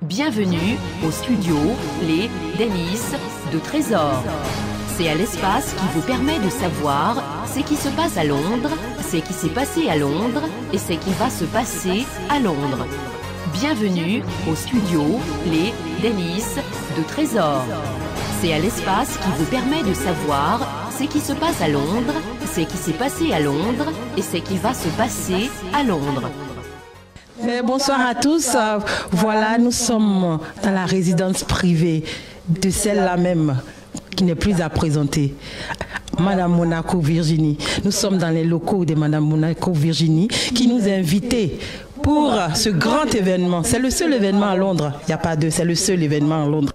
Bienvenue au studio Les Délices de Trésor. C'est à l'espace qui vous permet de savoir ce qui se passe à Londres, ce qui s'est passé à Londres et ce qui va se passer à Londres. Bienvenue au studio Les Délices de Trésor. C'est à l'espace qui vous permet de savoir ce qui se passe à Londres, ce qui s'est passé à Londres et ce qui va se passer à Londres. Bonsoir à tous. Voilà, nous sommes dans la résidence privée de celle-là même qui n'est plus à présenter. Madame Monaco Virginie. Nous sommes dans les locaux de Madame Monaco Virginie qui nous a invités pour ce grand événement. C'est le seul événement à Londres. Il n'y a pas deux, c'est le seul événement à Londres.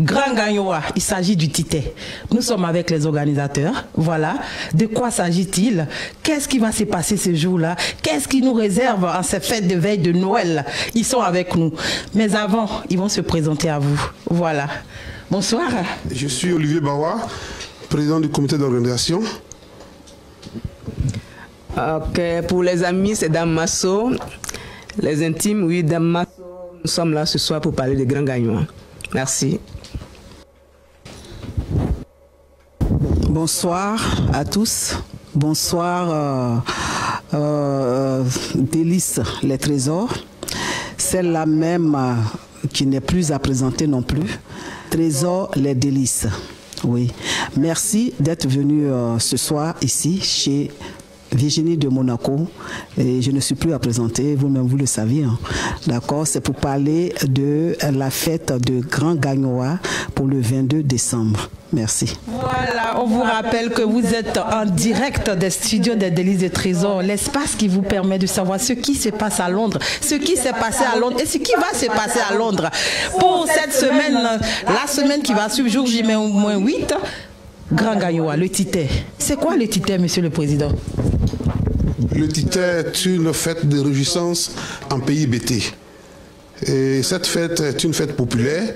Grand Gagnoa, il s'agit du Tité. Nous sommes avec les organisateurs. Voilà. De quoi s'agit-il? Qu'est-ce qui va se passer ce jour-là? Qu'est-ce qui nous réserve en cette fête de veille de Noël? Ils sont avec nous. Mais avant, ils vont se présenter à vous. Voilà. Bonsoir. Je suis Olivier Bawa, président du comité d'organisation. Ok, pour les amis, c'est Dame Masso. Les intimes, oui, Dame Masso. Nous sommes là ce soir pour parler des Grands Gagnois. Merci. Bonsoir à tous. Bonsoir Délices les Trésors. Celle-là même qui n'est plus à présenter non plus. Trésors les Délices. Oui. Merci d'être venu ce soir ici chez Virginie de Monaco. Et je ne suis plus à présenter, vous-même vous le saviez. Hein. D'accord, c'est pour parler de la fête de Grand Gagnoa pour le 22 décembre. Merci. Voilà, on vous rappelle que vous êtes en direct des studios des Délices de Trésor, l'espace qui vous permet de savoir ce qui se passe à Londres, ce qui s'est passé à Londres et ce qui va se passer à Londres. Pour cette semaine, la semaine qui va suivre, jour J-8, Grand Gagnoa, le Tité. C'est quoi le Tité, Monsieur le Président? Le Tité est une fête de réjouissance en pays bêté. Et cette fête est une fête populaire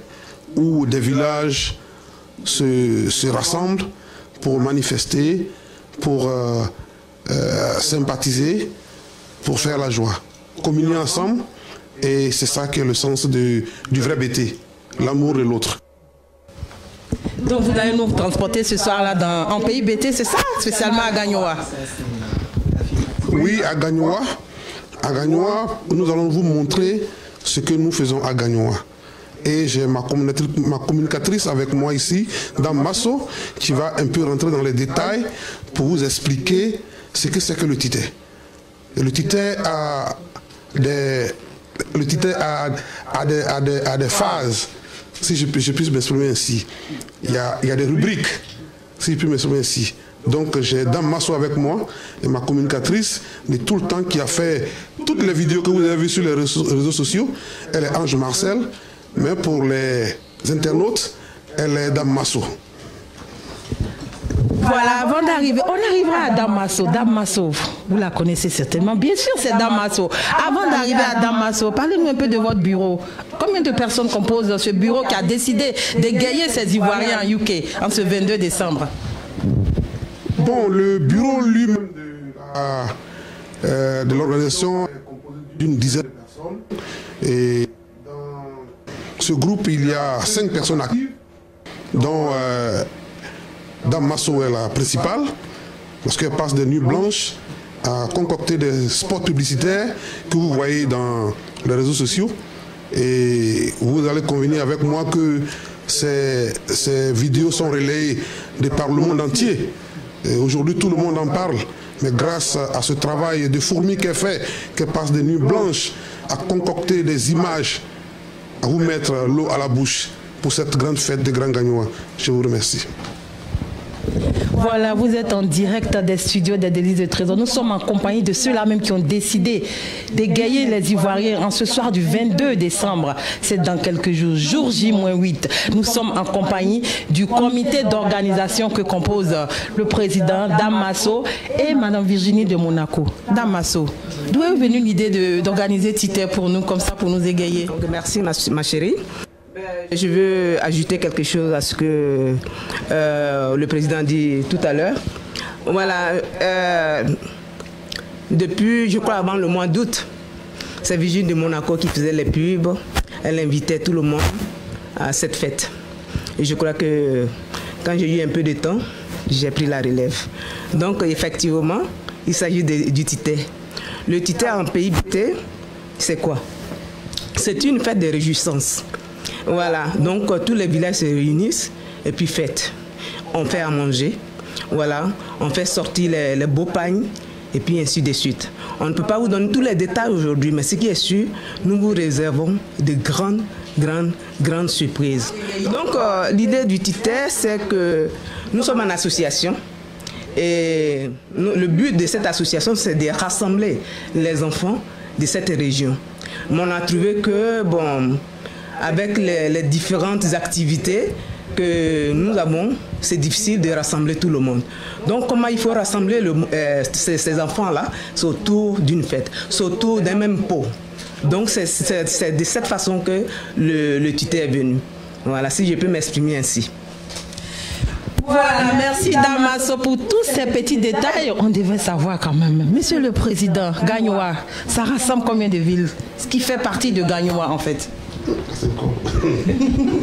où des villages se rassemblent pour manifester, pour sympathiser, pour faire la joie. Communier ensemble, et c'est ça qui est le sens du vrai bêté, l'amour de l'autre. Donc vous allez nous transporter ce soir-là en pays bêté, c'est ça? Spécialement à Gagnoa? Oui, à Gagnoa. À Gagnoa, nous allons vous montrer ce que nous faisons à Gagnoa. Et j'ai ma communicatrice avec moi ici, Dame Masso, qui va un peu rentrer dans les détails pour vous expliquer ce que c'est que le Tité. Et le Tité a des phases, si je puisse m'exprimer ainsi. Il y a des rubriques, si je puis m'exprimer ainsi. Donc j'ai Dame Masso avec moi et ma communicatrice de tout le temps qui a fait toutes les vidéos que vous avez vues sur les réseaux sociaux. Elle est Ange Marcel, mais pour les internautes, elle est Dame Masso. Voilà, avant d'arriver, on arrivera à Dame Masso. Dame Masso, vous la connaissez certainement. Bien sûr, c'est Dame Masso. Avant d'arriver à Dame Masso, parlez-nous un peu de votre bureau. Combien de personnes composent ce bureau qui a décidé d'égayer ces Ivoiriens en UK en ce 22 décembre? Bon, le bureau lui-même de l'organisation est composé d'une dizaine de personnes. Et dans ce groupe, il y a 5 personnes actives, dont Dame Masso est la principale, parce qu'elle passe des nuits blanches à concocter des spots publicitaires que vous voyez dans les réseaux sociaux. Et vous allez convenir avec moi que ces vidéos sont relayées par le monde entier. Aujourd'hui, tout le monde en parle, mais grâce à ce travail de fourmi qu'elle fait, qu'elle passe des nuits blanches à concocter des images, à vous mettre l'eau à la bouche pour cette grande fête des Grands Gagnois. Je vous remercie. Voilà, vous êtes en direct des studios des Délices de Trésor. Nous sommes en compagnie de ceux-là même qui ont décidé d'égayer les Ivoiriens en ce soir du 22 décembre. C'est dans quelques jours, jour J-8. Nous sommes en compagnie du comité d'organisation que compose le président Dame Masso et Madame Virginie de Monaco. Dame Masso, d'où est venue l'idée d'organiser Tité pour nous, comme ça, pour nous égayer? Donc, merci ma chérie. Je veux ajouter quelque chose à ce que le président dit tout à l'heure. Voilà, depuis, je crois, avant le mois d'août, c'est Virginie de Monaco qui faisait les pubs. elle invitait tout le monde à cette fête. Et je crois que quand j'ai eu un peu de temps, j'ai pris la relève. Donc effectivement, il s'agit du Tité. Le Tité en pays Bété, c'est quoi? C'est une fête de réjouissance. Voilà, donc tous les villages se réunissent et puis fête. On fait à manger, voilà, on fait sortir les beaux pagnes et puis ainsi de suite. On ne peut pas vous donner tous les détails aujourd'hui, mais ce qui est sûr, nous vous réservons de grandes surprises. Donc l'idée du Tité, c'est que nous sommes en association et le but de cette association, c'est de rassembler les enfants de cette région. Mais on a trouvé que, bon, avec les différentes activités que nous avons, c'est difficile de rassembler tout le monde. Donc comment il faut rassembler ces enfants-là? C'est autour d'une fête, c'est autour d'un même pot. Donc c'est de cette façon que le Tité est venu. Voilà, si je peux m'exprimer ainsi. Voilà, merci Damaso pour tous ces petits détails. On devait savoir quand même. Monsieur le Président, Gagnoa, ça rassemble combien de villes? Ce qui fait partie de Gagnoa en fait.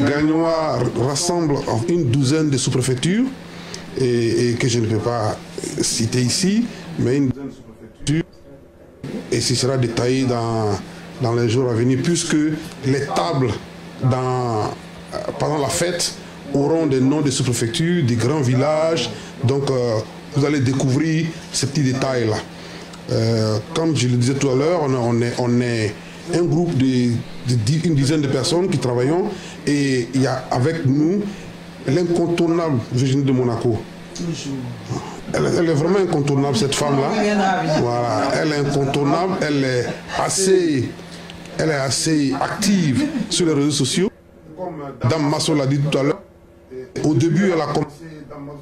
Gagnoa rassemble une douzaine de sous-préfectures et que je ne peux pas citer ici, mais une douzaine de sous-préfectures. Et ce sera détaillé dans les jours à venir, puisque les tables pendant la fête auront des noms de sous-préfectures, des grands villages. Donc vous allez découvrir ces petits détails-là. Comme je le disais tout à l'heure, on est un groupe d'une dizaine de personnes qui travaillons et il y a avec nous l'incontournable Virginie de Monaco. Elle est vraiment incontournable, cette femme-là. Voilà, elle est incontournable, elle est assez active sur les réseaux sociaux. Comme Dame Masso l'a dit tout à l'heure, au début elle a commencé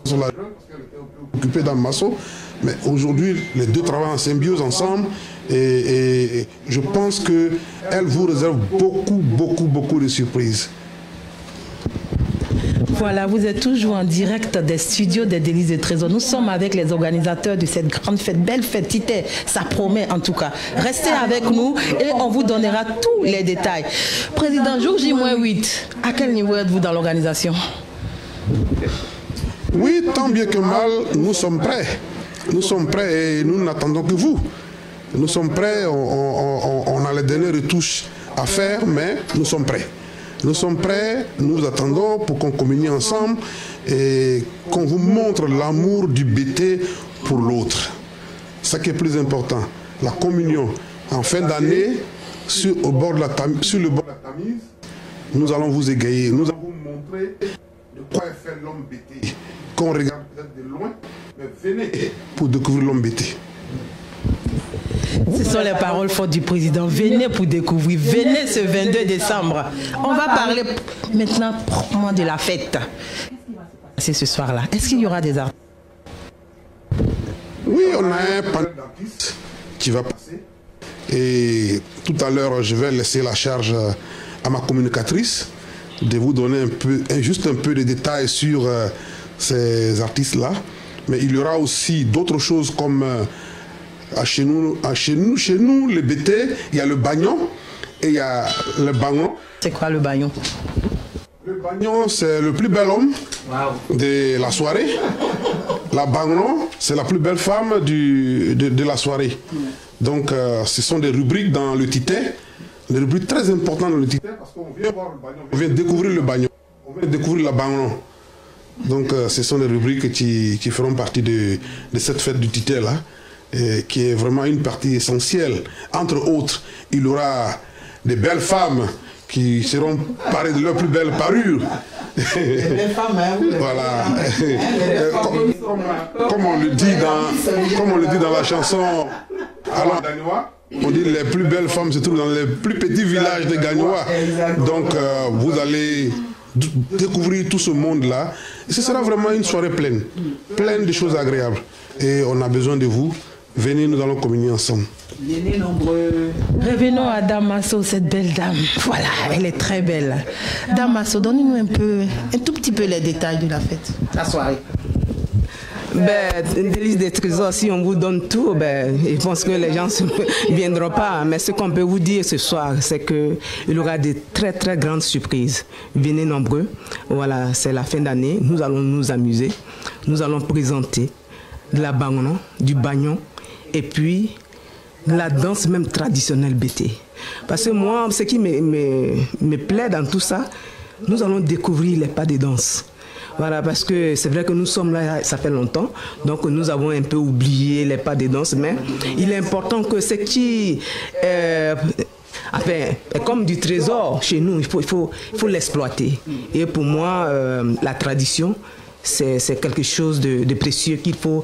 sur la parce qu'elle était occupée Dame Masso, mais aujourd'hui les deux travaillent en symbiose ensemble et je pense qu'elle vous réserve beaucoup de surprises. Voilà, vous êtes toujours en direct des studios des Délices de Trésor. Nous sommes avec les organisateurs de cette grande fête, belle fête Tité, ça promet en tout cas. Restez avec nous et on vous donnera tous les détails. Président, jour J-8, à quel niveau êtes-vous dans l'organisation? Oui, tant bien que mal, nous sommes prêts. Nous sommes prêts et nous n'attendons que vous. Nous sommes prêts, on a les dernières retouches à faire, mais nous sommes prêts. Nous sommes prêts, nous attendons pour qu'on communie ensemble et qu'on vous montre l'amour du Bété pour l'autre. C'est ce qui est plus important, la communion. En fin d'année, sur le bord de la Tamise, nous allons vous égayer, nous allons vous montrer de quoi est fait l'homme Bété. Qu'on regarde peut-être de loin, mais venez pour découvrir l'homme Bété. Ce sont les paroles fortes du président. Venez pour découvrir. Venez ce 22 décembre. On va parler maintenant proprement de la fête. C'est ce soir-là. Est-ce qu'il y aura des artistes? Oui, on a un panel d'artistes qui va passer. Et tout à l'heure, je vais laisser la charge à ma communicatrice de vous donner juste un peu de détails sur ces artistes-là. Mais il y aura aussi d'autres choses comme... Chez nous, les Bété, il y a le bagnon et il y a le bagnon. C'est quoi le bagnon? Le bagnon, c'est le plus bel homme de la soirée. La bagnon, c'est la plus belle femme de la soirée. Donc, ce sont des rubriques dans le Tité, des rubriques très importantes dans le Tité, parce qu'on vient voir le bagnon, on vient découvrir le bagnon, on vient découvrir la bagnon. Donc, ce sont des rubriques qui feront partie de cette fête du Tité-là. Qui est vraiment une partie essentielle. Entre autres, il y aura des belles femmes qui seront parées de leur plus belle parure. Voilà. Comme on le dit dans la chanson Allons Gagnoa, on dit les plus belles femmes se trouvent dans les plus petits villages de Gagnoa. Donc vous allez découvrir tout ce monde-là. Et ce sera vraiment une soirée pleine de choses agréables. Et on a besoin de vous. Venez, nous allons communier ensemble. Venez nombreux. Revenons à Damaso, cette belle dame. Voilà, elle est très belle. Damaso, donnez-nous un tout petit peu les détails de la fête, la soirée. Délices des trésors, si on vous donne tout, je pense que les gens ne viendront pas. Mais ce qu'on peut vous dire ce soir, c'est qu'il y aura de très très grandes surprises. Venez nombreux. Voilà, c'est la fin d'année. Nous allons nous amuser. Nous allons présenter de la bangonon, du bagnon et puis la danse même traditionnelle BT. Parce que moi, ce qui me plaît dans tout ça, nous allons découvrir les pas de danse. Voilà, parce que c'est vrai que nous sommes là, ça fait longtemps, donc nous avons un peu oublié les pas de danse, mais il est important que ce qui est comme du trésor chez nous, il faut l'exploiter. Et pour moi, la tradition, c'est quelque chose de précieux qu'il faut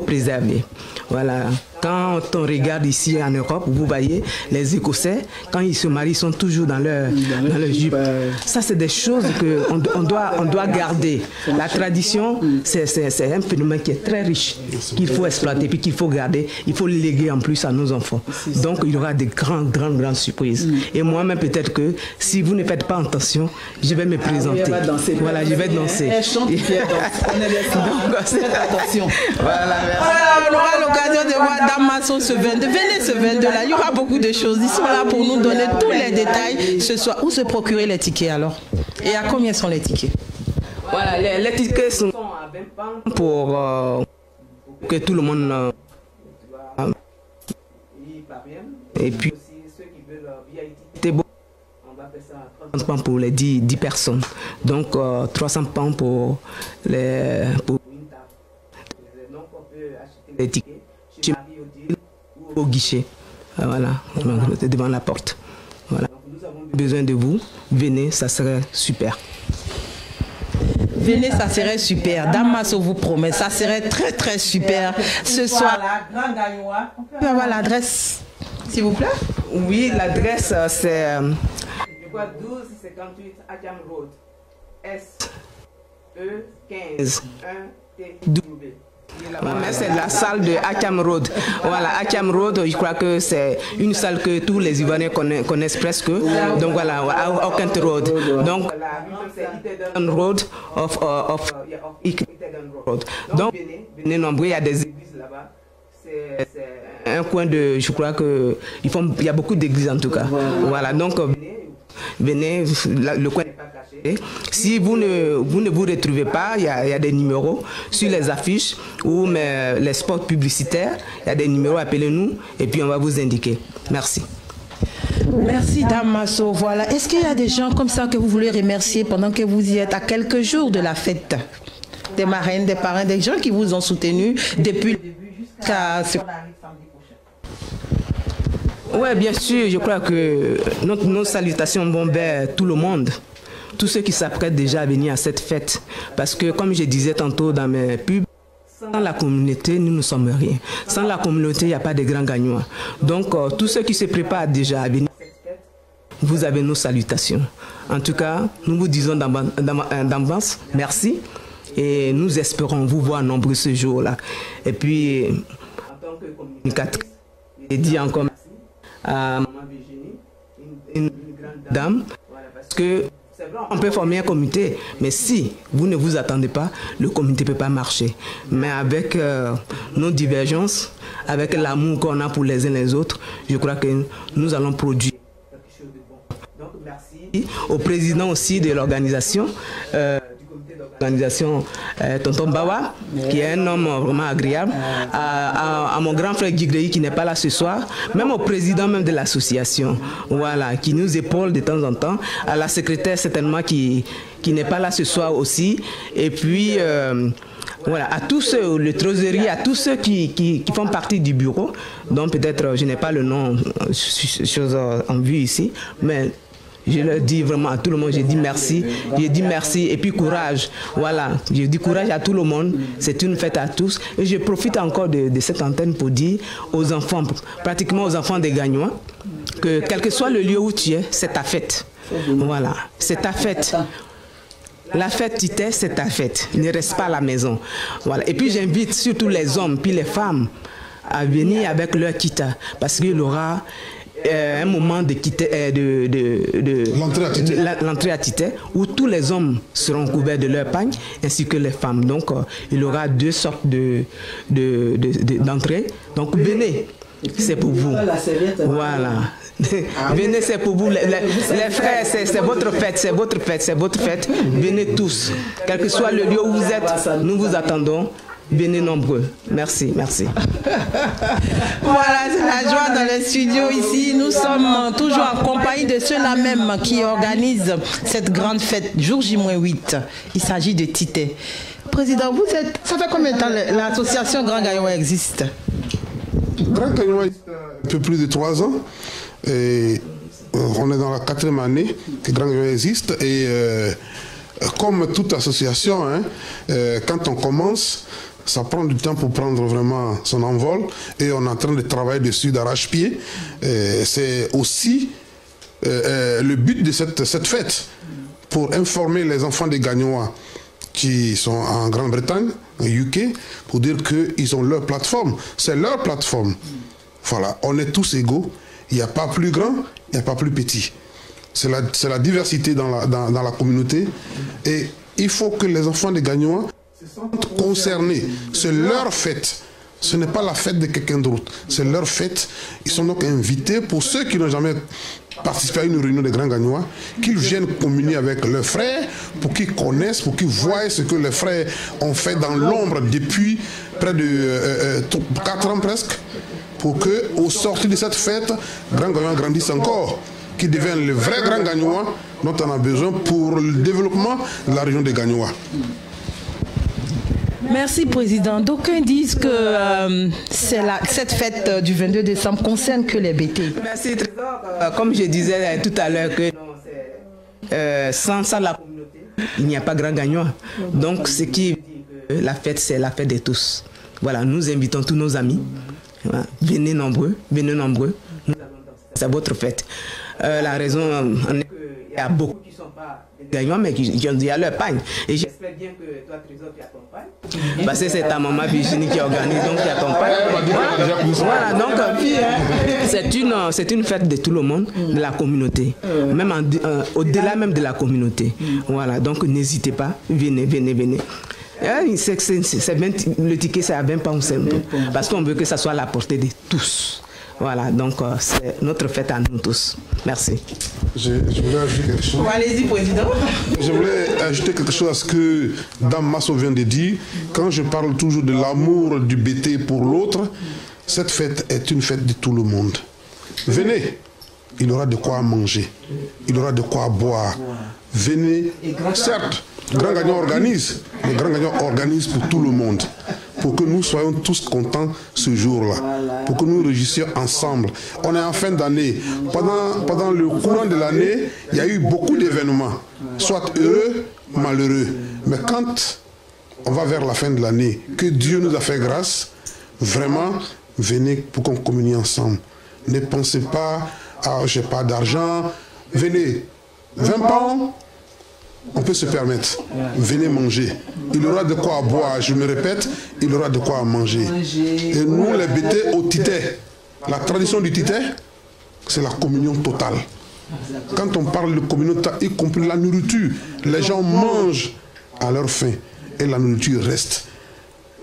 préserver. Voilà. Quand on regarde ici en Europe, vous voyez, les Écossais, quand ils se marient, ils sont toujours dans leur jupe. Ça, c'est des choses qu'on doit garder. La tradition, c'est un phénomène qui est très riche, qu'il faut exploiter, puis qu'il faut garder. Il faut le léguer en plus à nos enfants. Donc, il y aura des grandes surprises. Et moi-même, peut-être que si vous ne faites pas attention, je vais me présenter. Voilà, je vais danser. Elle chante, donc, faites attention. Voilà, merci. On aura l'occasion de voir Dame Masso ce 22. Venez ce 22-là, il y aura beaucoup de choses. Ils sont là pour nous donner tous les détails ce soir. Où se procurer les tickets alors? Et à combien sont les tickets? Voilà, les tickets sont à 20 pounds pour que tout le monde y parvienne. Et puis ceux qui veulent VIP, on va faire ça à 30 pounds pour les 10 personnes. Donc 300 pounds pour une table. Donc on peut acheter les tickets chez Marie-Odile ou au guichet. Voilà, devant la porte. Voilà. Nous avons besoin de vous. Venez, ça serait super. Venez, ça serait super. Dame Masso vous promet, ça serait très très super. Ce soir, on peut avoir l'adresse, s'il vous plaît? Oui, l'adresse c'est 1258 Acham Road, SE15 1TW. C'est la salle de Acham Road. Voilà, Acham Road, je crois que c'est une salle que tous les Ivoiriens connaissent presque. Donc voilà, Auckland Road. Donc c'est Eden Road of Eden Road. Donc venez nombreux, il y a des églises là-bas. C'est un coin de, je crois que il y a beaucoup d'églises en tout cas. Voilà, donc venez, le coin n'est pas caché. Si vous ne vous retrouvez pas, il y a des numéros sur les affiches ou les spots publicitaires. Il y a des numéros, appelez-nous et puis on va vous indiquer. Merci. Merci Dame Masso. Voilà. Est-ce qu'il y a des gens comme ça que vous voulez remercier pendant que vous y êtes à quelques jours de la fête? Des marraines, des parrains, des gens qui vous ont soutenu depuis le début jusqu'à ce qu'on arrive samedi prochain. Oui, bien sûr, je crois que nos salutations vont vers tout le monde. Tous ceux qui s'apprêtent déjà à venir à cette fête. Parce que, comme je disais tantôt dans mes pubs, sans la communauté, nous ne sommes rien. Sans la communauté, il n'y a pas de grands gagnants. Donc, tous ceux qui se préparent déjà à venir à cette fête, vous avez nos salutations. En tout cas, nous vous disons d'avance merci. Et nous espérons vous voir nombreux ce jour-là. Et puis, en tant que communicatrice, je dis encore merci à Maman Virginie, une grande dame, parce que c'est vrai, on peut former un comité, mais si vous ne vous attendez pas, le comité ne peut pas marcher. Mais avec nos divergences, avec l'amour qu'on a pour les uns les autres, je crois que nous allons produire quelque chose de bon. Donc merci au président aussi de l'organisation, l'organisation Tonton Bawa, qui est un homme vraiment agréable, à mon grand frère Guigrey qui n'est pas là ce soir, même au président même de l'association, voilà, qui nous épaule de temps en temps, à la secrétaire certainement qui n'est pas là ce soir aussi, et puis voilà, à tous ceux, le trésorier, à tous ceux qui font partie du bureau, dont peut-être je n'ai pas le nom, chose en vue ici, mais je leur dis vraiment à tout le monde, je dis merci et puis courage. Voilà, je dis courage à tout le monde, c'est une fête à tous. Et je profite encore de cette antenne pour dire aux enfants, pratiquement aux enfants des gagnants, que quel que soit le lieu où tu es, c'est ta fête. Voilà, c'est ta fête. La fête, tu t'es, c'est ta fête. Ne reste pas à la maison. Voilà. Et puis j'invite surtout les hommes, puis les femmes à venir avec leur kita, parce qu'il y aura un moment de l'entrée à Tité où tous les hommes seront couverts de leur pagne ainsi que les femmes. Donc il y aura deux sortes d'entrées. Donc venez, c'est pour vous. Voilà. Venez, c'est pour vous. Les frères, c'est votre fête, c'est votre fête, c'est votre fête. Venez tous. Quel que soit le lieu où vous êtes, nous vous attendons. Venez nombreux. Merci, merci. Voilà, c'est la joie dans le studio ici. Nous sommes toujours en compagnie de ceux-là même qui organisent cette grande fête, jour J-8. Il s'agit de Tité. Président, ça fait combien de temps l'association Grand Gagnois existe? Grand Gagnois existe un peu plus de 3 ans. Et on est dans la 4e année que Grand Gagnois existe. Et comme toute association, quand on commence, ça prend du temps pour prendre vraiment son envol et on est en train de travailler dessus d'arrache-pied. C'est aussi le but de cette fête, pour informer les enfants des Gagnois qui sont en Grande-Bretagne, en UK, pour dire qu'ils ont leur plateforme. C'est leur plateforme. Voilà, on est tous égaux. Il n'y a pas plus grand, il n'y a pas plus petit. C'est la diversité dans la communauté. Et il faut que les enfants des Gagnois se sentent concernés. C'est leur fête. Ce n'est pas la fête de quelqu'un d'autre. C'est leur fête. Ils sont donc invités, pour ceux qui n'ont jamais participé à une réunion des Grands Gagnois, qu'ils viennent communier avec leurs frères, pour qu'ils connaissent, pour qu'ils voient ce que les frères ont fait dans l'ombre depuis près de 4 ans presque, pour qu'au sortir de cette fête, Grand Gagnois grandissent encore, qui deviennent le vrai Grand Gagnois dont on a besoin pour le développement de la région des Gagnois. Merci, Président. D'aucuns disent que cette fête du 22 décembre concerne que les BT. Merci, Trésor. Comme je disais tout à l'heure, que sans la communauté, il n'y a pas Grand Gagnois. Donc, ce qui dit que la fête, c'est la fête de tous. Voilà, nous invitons tous nos amis. Voilà. Venez nombreux, venez nombreux. C'est votre fête. La raison en est qu'il y a beaucoup qui ne sont pas des Gagnois, mais qui ont dit à leur pagne. Et j'espère bien que toi, Trésor, tu accompagnes. Parce que c'est ta maman Virginie qui organise, donc qui accompagne. Voilà, donc c'est une fête de tout le monde, de la communauté, même au-delà même de la communauté. Voilà, donc n'hésitez pas, venez, venez, venez. Le ticket, c'est à 20 pounds, parce qu'on veut que ça soit à la portée de tous. Voilà, donc c'est notre fête à nous tous. Merci. Je voulais ajouter quelque chose. Allez-y, Président. Je voulais ajouter quelque chose à ce que Dame Masso vient de dire. Quand je parle toujours de l'amour du BT pour l'autre, cette fête est une fête de tout le monde. Venez, il aura de quoi manger, il aura de quoi boire. Venez, certes, Grand Gagnon organise, mais Grand Gagnon organise pour tout le monde, pour que nous soyons tous contents ce jour-là, pour que nous réjouissions ensemble. On est en fin d'année. Pendant le courant de l'année, il y a eu beaucoup d'événements, soit heureux, malheureux. Mais quand on va vers la fin de l'année, que Dieu nous a fait grâce, vraiment, venez pour qu'on communie ensemble. Ne pensez pas, ah, j'ai pas d'argent, venez, 20 pounds, on peut se permettre. Venez manger. Il aura de quoi boire, je me répète, il aura de quoi manger. Et nous, les BT au Tité, la tradition du Tité, c'est la communion totale. Quand on parle de communion totale, y compris la nourriture, les gens mangent à leur faim et la nourriture reste.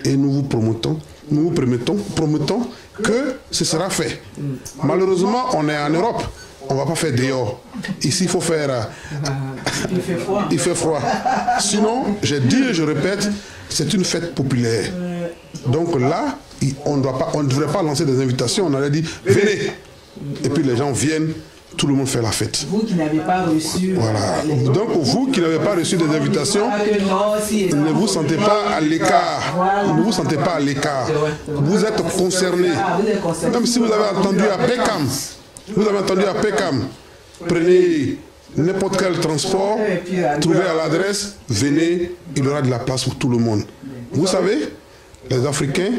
Et nous vous promettons que ce sera fait. Malheureusement, on est en Europe. On ne va pas faire dehors. Ici, il faut faire... il fait froid. Sinon, j'ai dit et je répète, c'est une fête populaire. Donc là, on ne devrait pas lancer des invitations. On aurait dit, venez. Et puis les gens viennent, tout le monde fait la fête. Vous qui n'avez pas reçu... Voilà. Donc vous qui n'avez pas reçu des invitations, ne vous sentez pas à l'écart. Ne vous sentez pas à l'écart. Vous êtes concernés. Même si vous avez entendu à Peckham, prenez n'importe quel transport, trouvez à l'adresse, venez, il y aura de la place pour tout le monde. Vous savez, les Africains,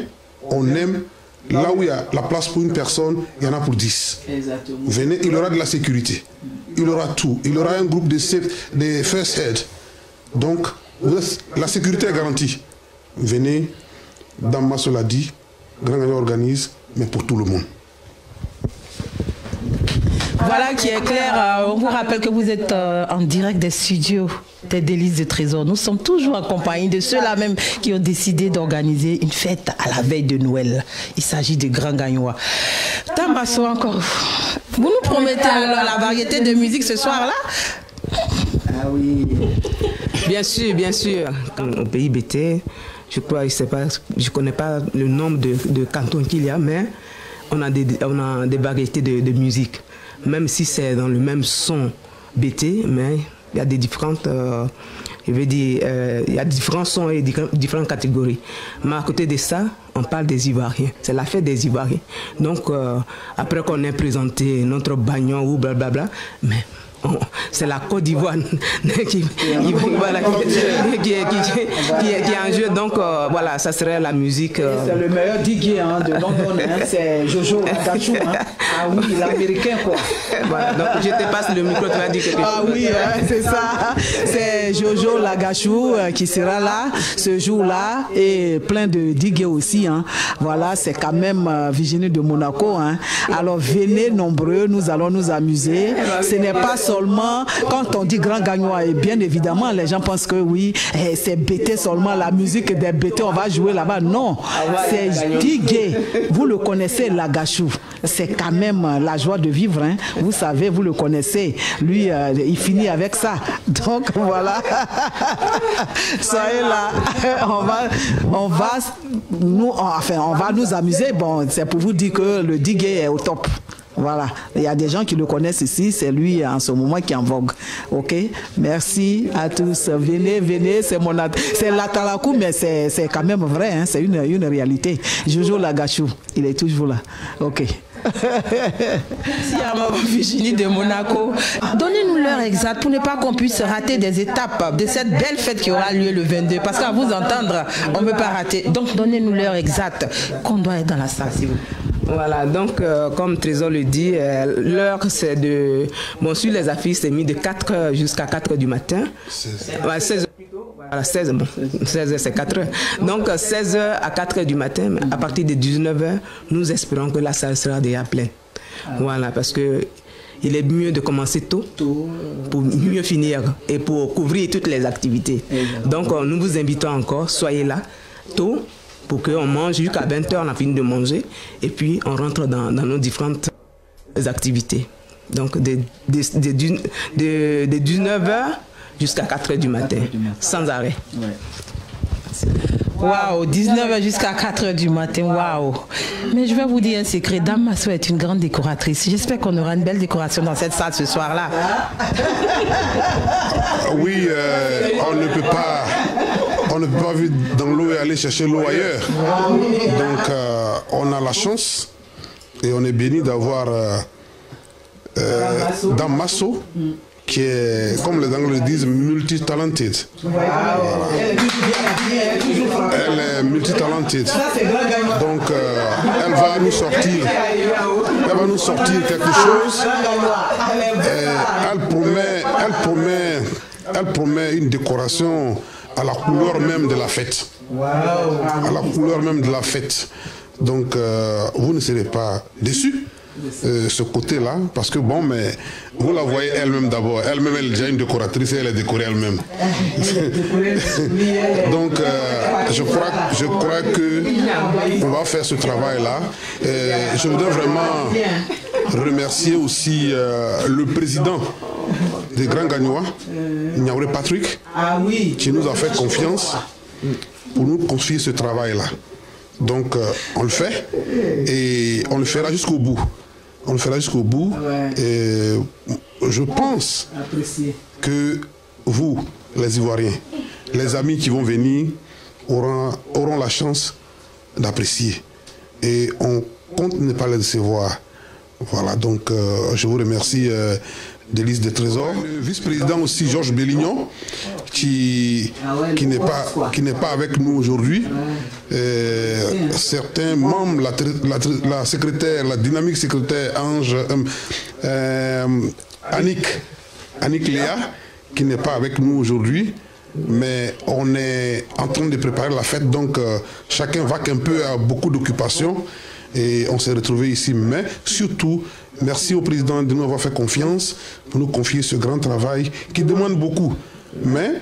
on aime, là où il y a la place pour une personne, il y en a pour 10. Venez, il y aura de la sécurité, il y aura tout, il y aura un groupe de first aid. Donc, la sécurité est garantie. Venez, Dame Masso l'a dit, Grand Gagnon organise, mais pour tout le monde. Voilà qui est clair. On vous rappelle que vous êtes en direct des studios des Délices de Trésor. Nous sommes toujours en compagnie de ceux-là même qui ont décidé d'organiser une fête à la veille de Noël. Il s'agit de Grand Gagnois. Tambasso encore. Vous nous promettez alors la variété de musique ce soir-là? Ah oui. Bien sûr, bien sûr. Au pays BT, je crois, je ne connais pas le nombre de cantons qu'il y a, mais on a des variétés de musique. Même si c'est dans le même son BT, mais il y a des différentes, il y a différents sons et différentes catégories. Mais à côté de ça, on parle des Ivoiriens. C'est la fête des Ivoiriens. Donc, après qu'on ait présenté notre bagnon ou blablabla, mais c'est la Côte d'Ivoire qui est en jeu. Donc voilà, ça serait la musique. C'est le meilleur DJ de London, c'est Jojo Lagachou. Ah oui, l'américain quoi. Voilà, donc je te passe le micro, tu vas dire quelque chose. Ah oui, c'est ça. C'est Jojo Lagachou qui sera là ce jour-là et plein de DJ aussi. Voilà, c'est quand même Virginie de Monaco. Alors venez nombreux, nous allons nous amuser. Ce n'est pas seulement quand on dit Grand Gagnois, et bien évidemment les gens pensent que oui, c'est BT seulement, la musique des BT, on va jouer là-bas. Non, c'est DJ. Vous le connaissez, Lagachou. C'est quand même la joie de vivre. Vous savez, vous le connaissez. Lui, il finit avec ça. Donc voilà. Soyez là. On va nous amuser. Bon, c'est pour vous dire que le DJ est au top. Voilà, il y a des gens qui le connaissent ici, c'est lui en ce moment qui est en vogue. Ok, merci à tous. Venez, c'est la Talakou, mais c'est quand même vrai, c'est une réalité. Jojo Lagachou, il est toujours là. Ok. Merci à ma Virginie de Monaco. Donnez-nous l'heure exacte pour ne pas qu'on puisse rater des étapes de cette belle fête qui aura lieu le 22. Parce qu'à vous entendre, on ne peut pas rater. Donc donnez-nous l'heure exacte qu'on doit être dans la salle, s'il vous plaît. Voilà, donc comme Trésor le dit, l'heure c'est de... Bon, sur les affiches, c'est mis de 4h jusqu'à 4h du matin. 16h plutôt. Voilà, 16h, bon, 16h c'est 4h. Donc 16h à 4h du matin, à partir de 19h, nous espérons que la salle sera déjà pleine. Voilà, parce que il est mieux de commencer tôt pour mieux finir et pour couvrir toutes les activités. Donc nous vous invitons encore, soyez là tôt, pour qu'on mange jusqu'à 20h, on a fini de manger, et puis on rentre dans nos différentes activités. Donc de 19h jusqu'à 4h du matin, sans arrêt. Waouh, 19h jusqu'à 4h du matin, waouh. Mais je vais vous dire un secret, Dame Masso est une grande décoratrice. J'espère qu'on aura une belle décoration dans cette salle ce soir-là. Oui, on ne peut pas vivre dans l'eau et aller chercher l'eau ailleurs. Donc on a la chance et on est béni d'avoir Dame Masso, qui est, comme les Anglais disent, multi-talented. Voilà. Elle est multi-talented. Donc elle va nous sortir quelque chose. Elle promet une décoration à la couleur même de la fête. À la couleur même de la fête. Donc vous ne serez pas déçus. Ce côté-là, parce que bon, mais vous la voyez elle-même d'abord. Elle-même, elle est déjà une décoratrice et elle est décorée elle-même. Donc, je crois que on va faire ce travail-là. Je voudrais vraiment remercier aussi le président des Grands Gagnois, Niaouré Patrick, qui nous a fait confiance pour nous confier ce travail-là. Donc, on le fait et on le fera jusqu'au bout. On le fera jusqu'au bout. Et je pense que vous, les Ivoiriens, les amis qui vont venir, auront la chance d'apprécier. Et on compte ne pas les décevoir. Voilà, donc je vous remercie. Délices de Trésor. Le vice-président aussi, Georges Bellignon, qui n'est pas avec nous aujourd'hui. Certains membres, la secrétaire, la dynamique secrétaire Annick Léa, qui n'est pas avec nous aujourd'hui. Mais on est en train de préparer la fête, donc chacun va un peu à beaucoup d'occupations. et on s'est retrouvés ici. Mais surtout, merci au président de nous avoir fait confiance pour nous confier ce grand travail qui demande beaucoup. Mais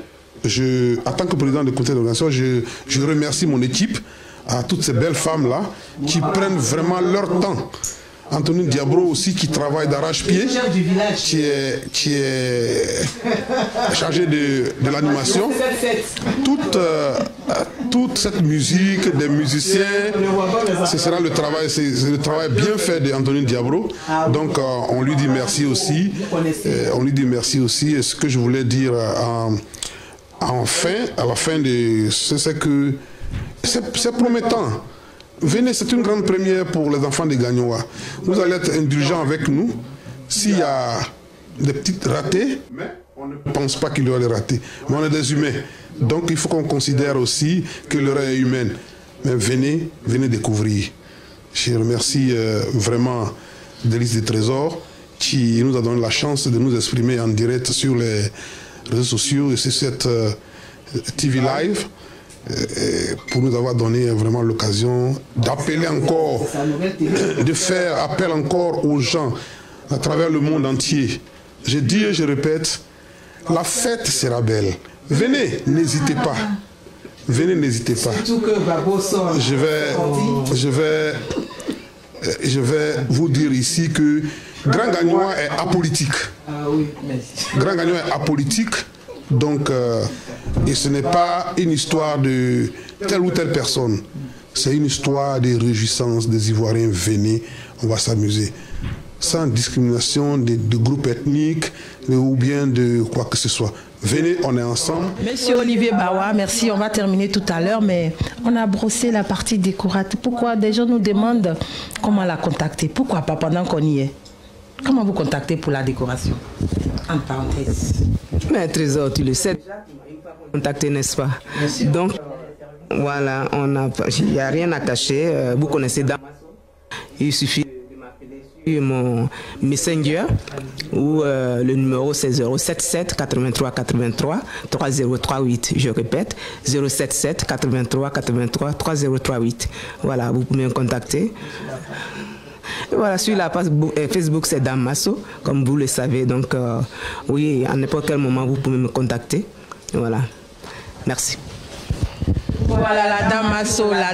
en tant que président du comité d'organisation, je remercie mon équipe, à toutes ces belles femmes-là qui prennent vraiment leur temps. Antonine Diabro aussi qui travaille d'arrache-pied, qui est chargé de l'animation. Toute cette musique des musiciens, ce sera le travail bien fait d'Antonine Diabro. Donc on lui dit merci aussi. Et ce que je voulais dire à la fin de c'est que c'est promettant. Venez, c'est une grande première pour les enfants des Gagnois. Vous allez être indulgents avec nous. S'il y a des petites ratées, mais on ne pense pas qu'il y aura des ratés. Mais on est des humains. Donc il faut qu'on considère aussi que l'heure est humaine. Mais venez découvrir. Je remercie vraiment Délices des Trésors qui nous a donné la chance de nous exprimer en direct sur les réseaux sociaux et sur cette TV Live. Pour nous avoir donné vraiment l'occasion d'appeler encore, de faire appel encore aux gens à travers le monde entier. Je dis et je répète, la fête sera belle. Venez, n'hésitez pas. Venez, n'hésitez pas. Je vais vous dire ici que Grand Gagnois est apolitique. Grand Gagnois est apolitique. Donc, et ce n'est pas une histoire de telle ou telle personne. C'est une histoire de réjouissance des Ivoiriens. Venez, on va s'amuser. Sans discrimination de groupes ethniques ou bien de quoi que ce soit. Venez, on est ensemble. Monsieur Olivier Bawa, merci. On va terminer tout à l'heure, mais on a brossé la partie décorative. Pourquoi des gens nous demandent comment la contacter? Pourquoi pas pendant qu'on y est? Comment vous contactez pour la décoration? En parenthèse. Mais Trésor, tu le sais, contacter, n'est-ce pas? Donc, voilà, il n'y a rien à cacher. Vous connaissez Damaso. Il suffit de m'appeler sur mon Messenger où le numéro c'est 077 83 83 3038. Je répète, 077 83 83 3038. Voilà, vous pouvez me contacter. Voilà, sur la page Facebook, c'est Damaso, comme vous le savez. Donc, oui, à n'importe quel moment, vous pouvez me contacter. Voilà. Merci. Voilà la Damaso, la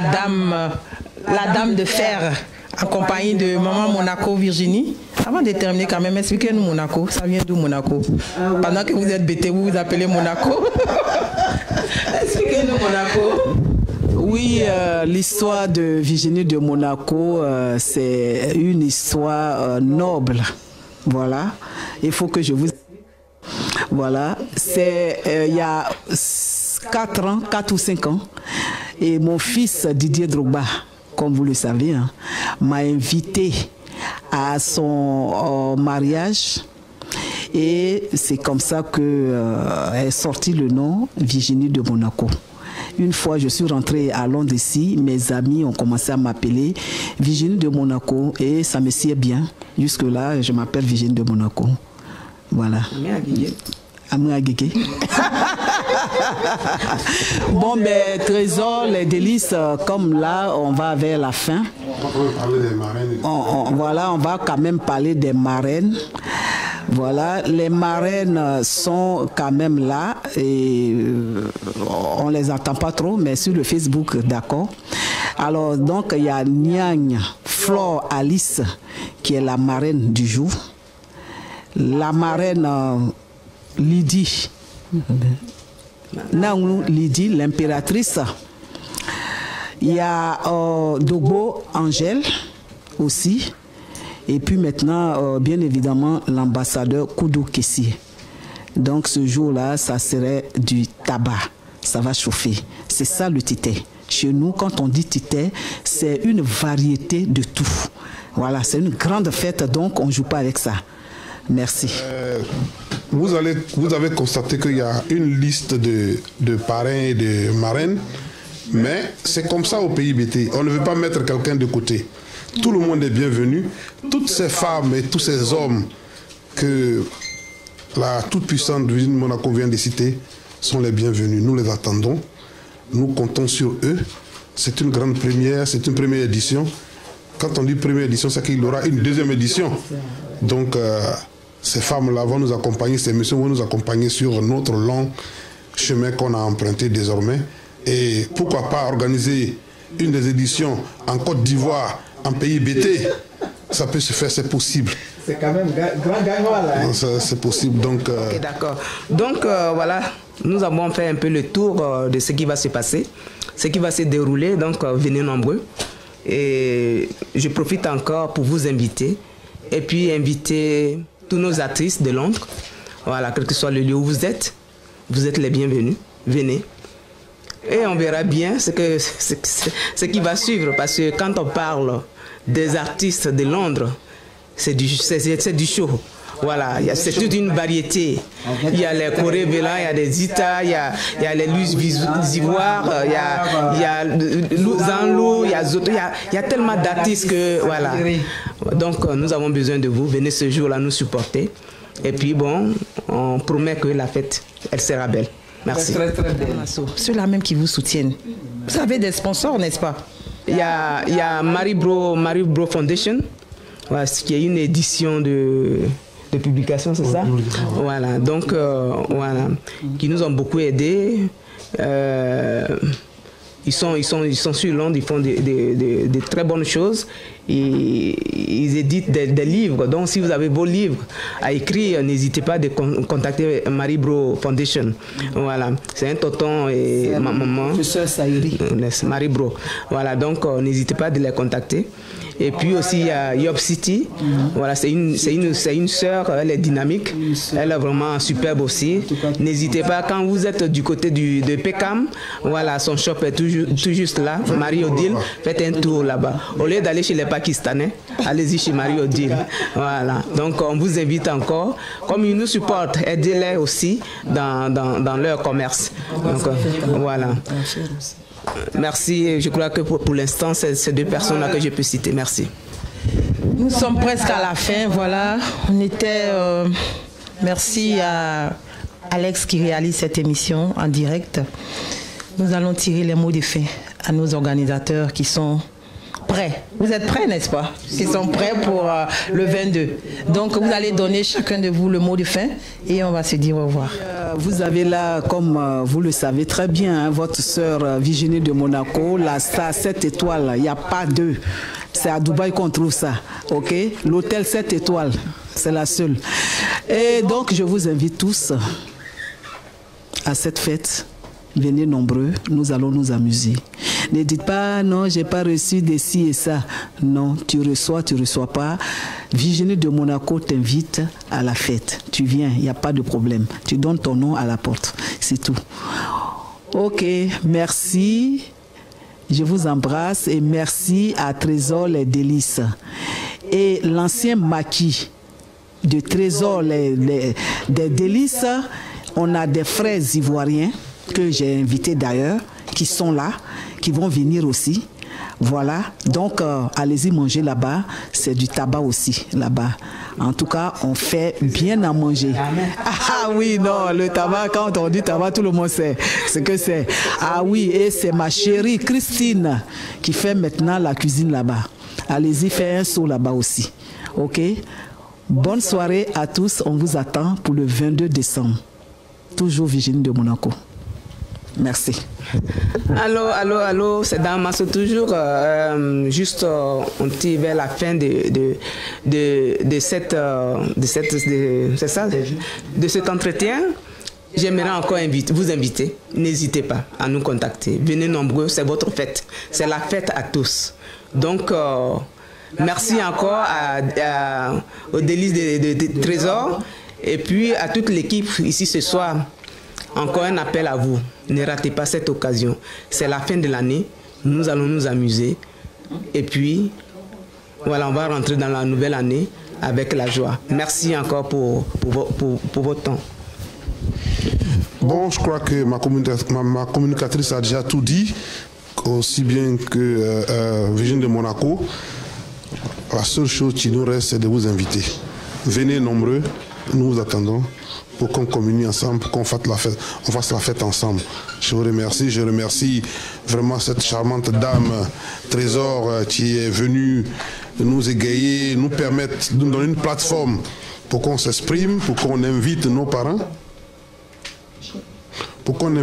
dame de fer, en compagnie de Maman Monaco Virginie. Avant de terminer, quand même, expliquez-nous Monaco. Ça vient d'où Monaco? Pendant que vous êtes bêté, vous vous appelez Monaco. Expliquez-nous Monaco. Oui, l'histoire de Virginie de Monaco, c'est une histoire noble. Voilà, il faut que je vous explique. Voilà, c'est il y a 4 ou 5 ans, et mon fils Didier Drogba, comme vous le savez, hein, m'a invité à son mariage. Et c'est comme ça que est sorti le nom Virginie de Monaco. Une fois, je suis rentrée à Londres ici, mes amis ont commencé à m'appeler Virginie de Monaco et ça me sied bien. Jusque-là, je m'appelle Virginie de Monaco. Voilà. Bon, ben, Trésor, les délices, comme là, on va vers la fin. Voilà, on va quand même parler des marraines. Voilà, les marraines sont quand même là et on les entend pas trop, mais sur le Facebook, d'accord. Alors, donc, il y a Niagne Flore Alice qui est la marraine du jour. La marraine Lydie, Lydie, l'impératrice. Il y a Dogo Angèle aussi. Et puis maintenant, bien évidemment, l'ambassadeur Koudou Kessie. Donc ce jour-là, ça serait du tabac. Ça va chauffer. C'est ça le tité. Chez nous, quand on dit tité, c'est une variété de tout. Voilà, c'est une grande fête, donc on ne joue pas avec ça. Merci. Vous avez constaté qu'il y a une liste de parrains et de marraines, mais c'est comme ça au pays BT. On ne veut pas mettre quelqu'un de côté. Tout le monde est bienvenu. Toutes ces femmes et tous ces hommes que la toute-puissante Virginie de Monaco vient de citer sont les bienvenus. Nous les attendons. Nous comptons sur eux. C'est une grande première, c'est une première édition. Quand on dit première édition, c'est qu'il y aura une deuxième édition. Donc, ces femmes-là vont nous accompagner, ces messieurs vont nous accompagner sur notre long chemin qu'on a emprunté désormais. Et pourquoi pas organiser une des éditions en Côte d'Ivoire, en pays BT. Ça peut se faire, c'est possible. C'est quand même grand gagnant là. Hein? C'est possible. Donc, Ok, d'accord. Donc voilà, nous avons fait un peu le tour de ce qui va se passer, ce qui va se dérouler. Donc venez nombreux. Et je profite encore pour vous inviter. Et puis inviter tous nos artistes de Londres. Voilà, quel que soit le lieu où vous êtes les bienvenus. Venez. Et on verra bien ce qui va suivre. Parce que quand on parle des artistes de Londres, c'est du show. Voilà, c'est toute une variété. Il y a les Corée-Bélan, il y a des Zita, il y a les Luce Ivoire, il y a Zanlou, il y a tellement d'artistes que voilà. Donc nous avons besoin de vous. Venez ce jour-là nous supporter. Et puis bon, on promet que la fête, elle sera belle. Merci. Très belle. Ceux-là même qui vous soutiennent. Vous avez des sponsors, n'est-ce pas? Il y a Marie Bro Foundation, voilà, qui est une édition de publication, c'est ça? Voilà, donc voilà, qui nous ont beaucoup aidés. Ils sont sur Londres, ils font de très bonnes choses. Ils éditent des livres. Donc, si vous avez vos livres à écrire, n'hésitez pas à contacter Marie Bro Foundation. Voilà, c'est un tonton et ma maman. Professeur Saïri. Marie Bro. Voilà, donc n'hésitez pas à les contacter. Et puis aussi, il y a Yop City. Voilà, c'est une sœur, elle est dynamique. Elle est vraiment superbe aussi. N'hésitez pas, quand vous êtes du côté de Peckham, voilà, son shop est tout juste là. Marie-Odile, faites un tour là-bas. Au lieu d'aller chez les Pakistanais, allez-y chez Marie-Odile. Voilà, donc on vous invite encore. Comme ils nous supportent, aidez-les aussi dans leur commerce. Donc voilà. Merci, je crois que pour l'instant, c'est ces deux personnes-là que je peux citer. Merci. Nous sommes presque à la fin, voilà. On était... merci à Alex qui réalise cette émission en direct. Nous allons tirer les mots de fin à nos organisateurs qui sont prêts. Vous êtes prêts, n'est-ce pas? Qui sont prêts pour le 22. Donc, vous allez donner chacun de vous le mot de fin et on va se dire au revoir. Vous avez là, comme vous le savez très bien, hein, votre sœur Virginie de Monaco, la star 7 étoiles, il n'y a pas deux. C'est à Dubaï qu'on trouve ça, ok? L'hôtel 7 étoiles, c'est la seule. Et donc, je vous invite tous à cette fête. Venez nombreux, nous allons nous amuser. Ne dites pas, non, j'ai pas reçu de ci et ça. Non, tu reçois pas. Virginie de Monaco t'invite à la fête. Tu viens, il n'y a pas de problème. Tu donnes ton nom à la porte, c'est tout. Ok, merci. Je vous embrasse et merci à Trésor les Délices. Et l'ancien maquis de Trésor des Délices, on a des frères ivoiriens que j'ai invités d'ailleurs, qui sont là, qui vont venir aussi. Voilà, donc allez-y manger là-bas, c'est du tabac aussi là-bas. En tout cas, on fait bien à manger. Ah oui, non, le tabac, quand on dit tabac, tout le monde sait ce que c'est. Ah oui, et c'est ma chérie Christine qui fait maintenant la cuisine là-bas. Allez-y faire un saut là-bas aussi. Ok? Bonne soirée à tous, on vous attend pour le 22 décembre. Toujours Virginie de Monaco. Merci. Allô, c'est dans Masso toujours. Juste, on tire vers la fin de cet entretien. J'aimerais encore vous inviter. N'hésitez pas à nous contacter. Venez nombreux, c'est votre fête. C'est la fête à tous. Donc, merci encore aux délices de Trésor et puis à toute l'équipe ici ce soir. Encore un appel à vous. Ne ratez pas cette occasion. C'est la fin de l'année. Nous allons nous amuser. Et puis, voilà, on va rentrer dans la nouvelle année avec la joie. Merci encore pour votre temps. Bon, je crois que ma communicatrice a déjà tout dit, aussi bien que Virginie de Monaco. La seule chose qui nous reste, c'est de vous inviter. Venez nombreux, nous vous attendons pour qu'on communie ensemble, pour qu'on fasse la fête ensemble. Je vous remercie, je remercie vraiment cette charmante dame Trésor qui est venue nous égayer, nous permettre, nous donner une plateforme pour qu'on s'exprime, pour qu'on invite nos parents, pour qu'on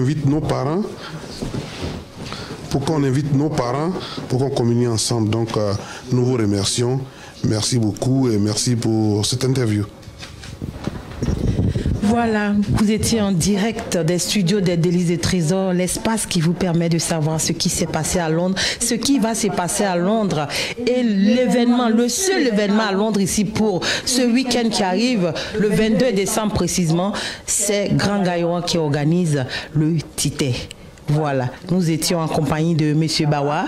communie ensemble. Donc nous vous remercions. Merci beaucoup et merci pour cette interview. Voilà, vous étiez en direct des studios des Délices de Trésor, l'espace qui vous permet de savoir ce qui s'est passé à Londres, ce qui va se passer à Londres et l'événement, le seul événement à Londres ici pour ce week-end qui arrive, le 22 décembre précisément, c'est Grand Gaïwan qui organise le Tité. Voilà, nous étions en compagnie de M. Bawa,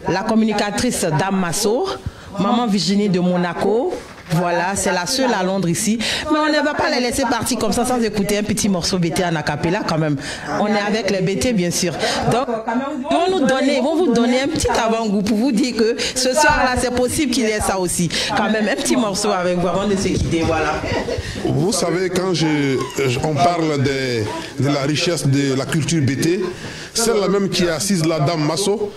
la communicatrice Dame Masso, Maman Virginie de Monaco. Voilà, c'est la seule à Londres ici. Mais on ne va pas les laisser partir comme ça sans écouter un petit morceau BT en acapella quand même. On est avec les BT bien sûr. Donc, ils vont vous donner un petit avant-goût pour vous dire que ce soir-là, c'est possible qu'il y ait ça aussi. Quand même, un petit morceau avec vous avant de se quitter. Voilà. Vous savez, quand on parle de la richesse de la culture BT, celle-là même qui est assise là, Dame Masso,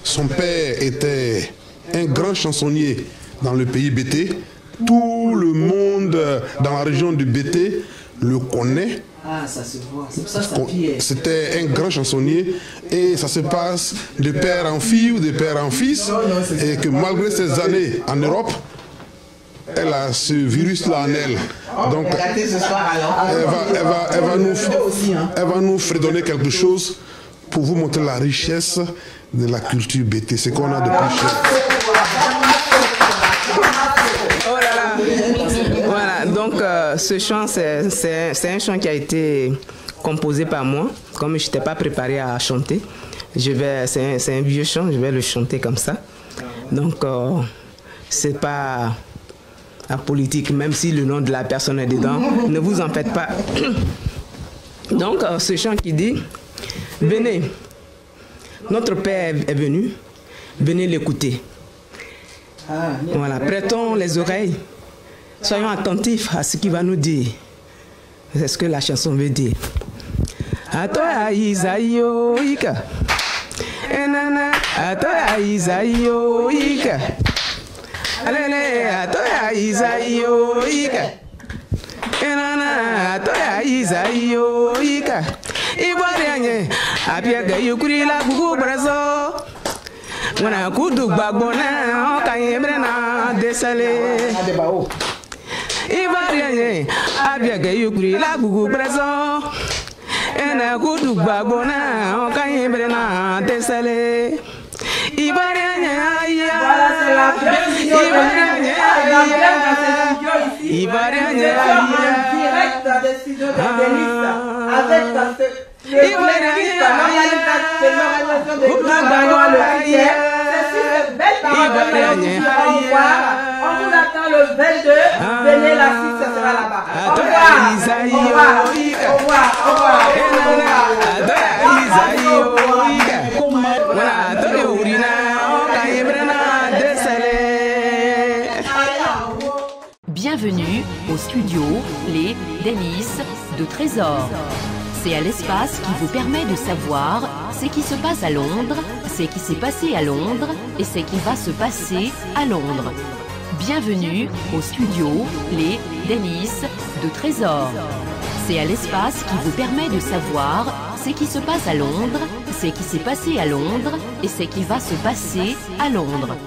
son père était un grand chansonnier dans le pays BT. Tout le monde dans la région du BT le connaît. Ah, ça se voit. C'est pour ça C'était un grand chansonnier et ça se passe de père en fille ou de père en fils. Et que malgré ces années en Europe, elle a ce virus-là en elle. Donc, elle va nous fredonner quelque chose pour vous montrer la richesse de la culture BT. C'est qu'on a de plus cher. Voilà, donc ce chant, c'est un chant qui a été composé par moi. Comme je n'étais pas préparé à chanter, c'est un vieux chant, je vais le chanter comme ça. Donc, c'est pas apolitique, même si le nom de la personne est dedans, ne vous en faites pas. Donc, ce chant qui dit, venez, notre Père est venu, venez l'écouter. Voilà, prêtons les oreilles. Soyons attentifs à ce qu'il va nous dire. C'est ce que la chanson veut dire. Atoya Isaïo Ika. Enana Atoya Isaïo Ika. Alele Atoya Isaïo Ika. Enana Atoya Isaïo Ika. Ivoirianye Abiaga Yukuri la Bugu Brazo. Wana Kudu Babona Kayebrena Desale. Ivoirianye Abiaga Yukuri la Bugu Brazo. Ena Kudu Babona Kayebrena Desale. Ivoirianye Aya. Ivoirianye Aya. Ivoirianye Aya. Direct des studios de Délices avec Ivoirianye Aya. C'est l'organisation de Grand Gaïwan le Tité. C'est belle parole. Au revoir. On vous attend le 22. Venez la suite, ça sera là-bas. Au revoir. Au revoir. Au revoir. Au Bienvenue au studio Les Délices de Trésor. C'est à l'espace qui vous permet de savoir ce qui se passe à Londres, ce qui s'est passé à Londres et ce qui va se passer à Londres. Bienvenue au studio Les Délices de Trésor. C'est à l'espace qui vous permet de savoir ce qui se passe à Londres, ce qui s'est passé à Londres et ce qui va se passer à Londres.